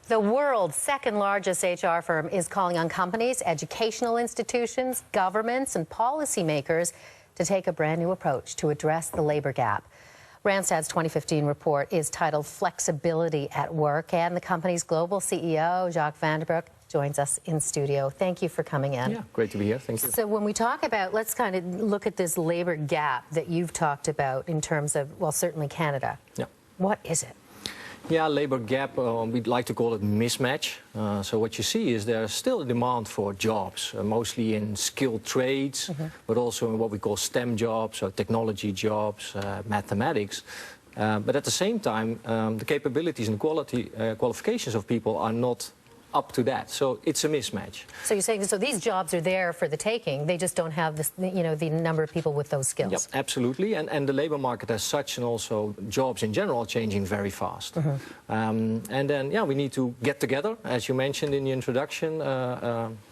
The world's second largest HR firm is calling on companies, educational institutions, governments, and policymakers to take a brand new approach to address the labor gap. Randstad's 2015 report is titled Flexibility at Work, and the company's global CEO, Jacques Broek, joins us in studio. Thank you for coming in. Yeah, great to be here. Thank you. So when we talk about, let's kind of look at this labor gap that you've talked about in terms of, well, certainly Canada. Yeah. What is it? Yeah, labor gap, we'd like to call it mismatch. So what you see is there's still a demand for jobs, mostly in skilled trades, but also in what we call STEM jobs, so technology jobs, mathematics. But at the same time, the capabilities and qualifications of people are not up to that. So it's a mismatch. So you're saying, so these jobs are there for the taking, they just don't have this, the number of people with those skills. Yep, absolutely. And the labor market as such, and also jobs in general, are changing very fast. And then, yeah, we need to get together, as you mentioned in the introduction,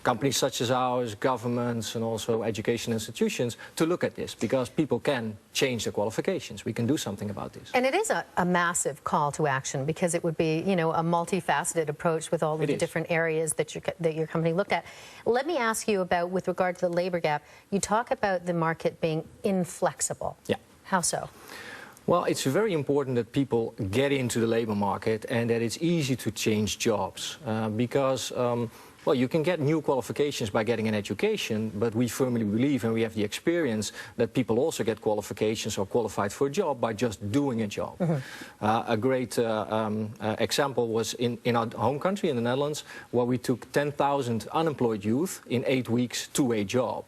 companies such as ours, governments, and also education institutions, to look at this, because people can change their qualifications. We can do something about this. And it is a massive call to action, because it would be, a multifaceted approach with all of the different areas that your company looked at. Let me ask you about, with regard to the labor gap, you talk about the market being inflexible. Yeah. How so? Well, it's very important that people get into the labor market and that it's easy to change jobs, because well, you can get new qualifications by getting an education, but we firmly believe, and we have the experience, that people also get qualifications or qualified for a job by just doing a job. A great example was in our home country, in the Netherlands, where we took 10,000 unemployed youth in 8 weeks to a job.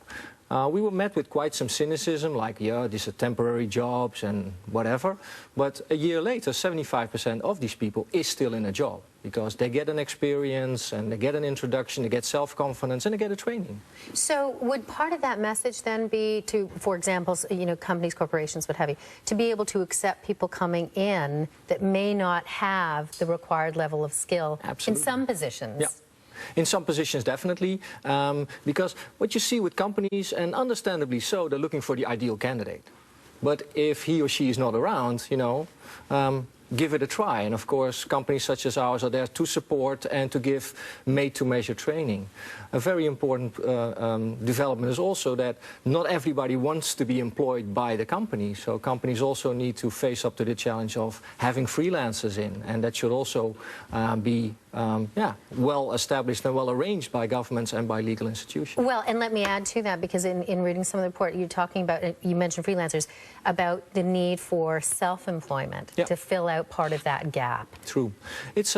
We were met with quite some cynicism, like, yeah, these are temporary jobs and whatever. But a year later, 75% of these people is still in a job, because they get an experience and they get an introduction, they get self-confidence, and they get a training. So would part of that message then be to, for example, companies, corporations, what have you, to be able to accept people coming in that may not have the required level of skill in some positions? Yeah. In some positions, definitely, because what you see with companies, and understandably so, they're looking for the ideal candidate. But if he or she is not around, give it a try. And of course, companies such as ours are there to support and to give made-to-measure training. A very important development is also that not everybody wants to be employed by the company. So companies also need to face up to the challenge of having freelancers in. And that should also be well established and well arranged by governments and by legal institutions. Well, and let me add to that, because in reading some of the report, you're talking about, you mentioned freelancers, about the need for self-employment to fill out part of that gap. True. It's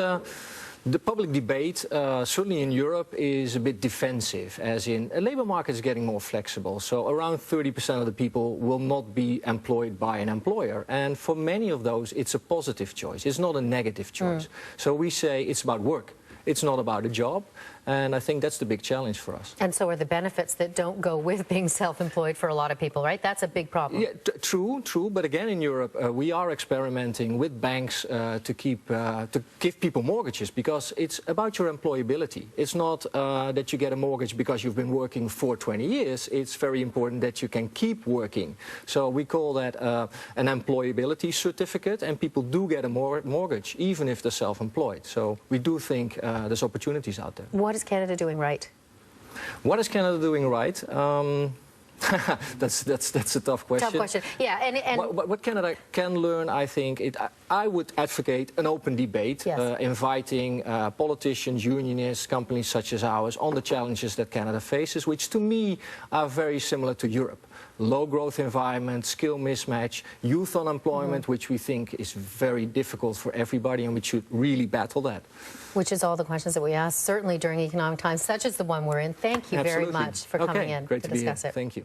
the public debate, certainly in Europe, is a bit defensive, as in a labor market is getting more flexible. So around 30% of the people will not be employed by an employer. And for many of those, it's a positive choice. It's not a negative choice. So we say it's about work. It's not about a job, and I think that's the big challenge for us. And so are the benefits that don't go with being self-employed for a lot of people, right? That's a big problem. Yeah, true. But again, in Europe, we are experimenting with banks to give people mortgages, because it's about your employability. It's not that you get a mortgage because you've been working for 20 years. It's very important that you can keep working. So we call that an employability certificate, and people do get a mortgage, even if they're self-employed. So we do think there's opportunities out there. What is Canada doing right? What is Canada doing right? That's a tough question. Tough question. Yeah, and what Canada can learn, I think, I would advocate an open debate, inviting politicians, unionists, companies such as ours on the challenges that Canada faces, which to me are very similar to Europe. Low growth environment, skill mismatch, youth unemployment, which we think is very difficult for everybody, and we should really battle that. Which is all the questions that we ask, certainly during economic times such as the one we're in. Thank you very much for coming in to discuss it. Thank you.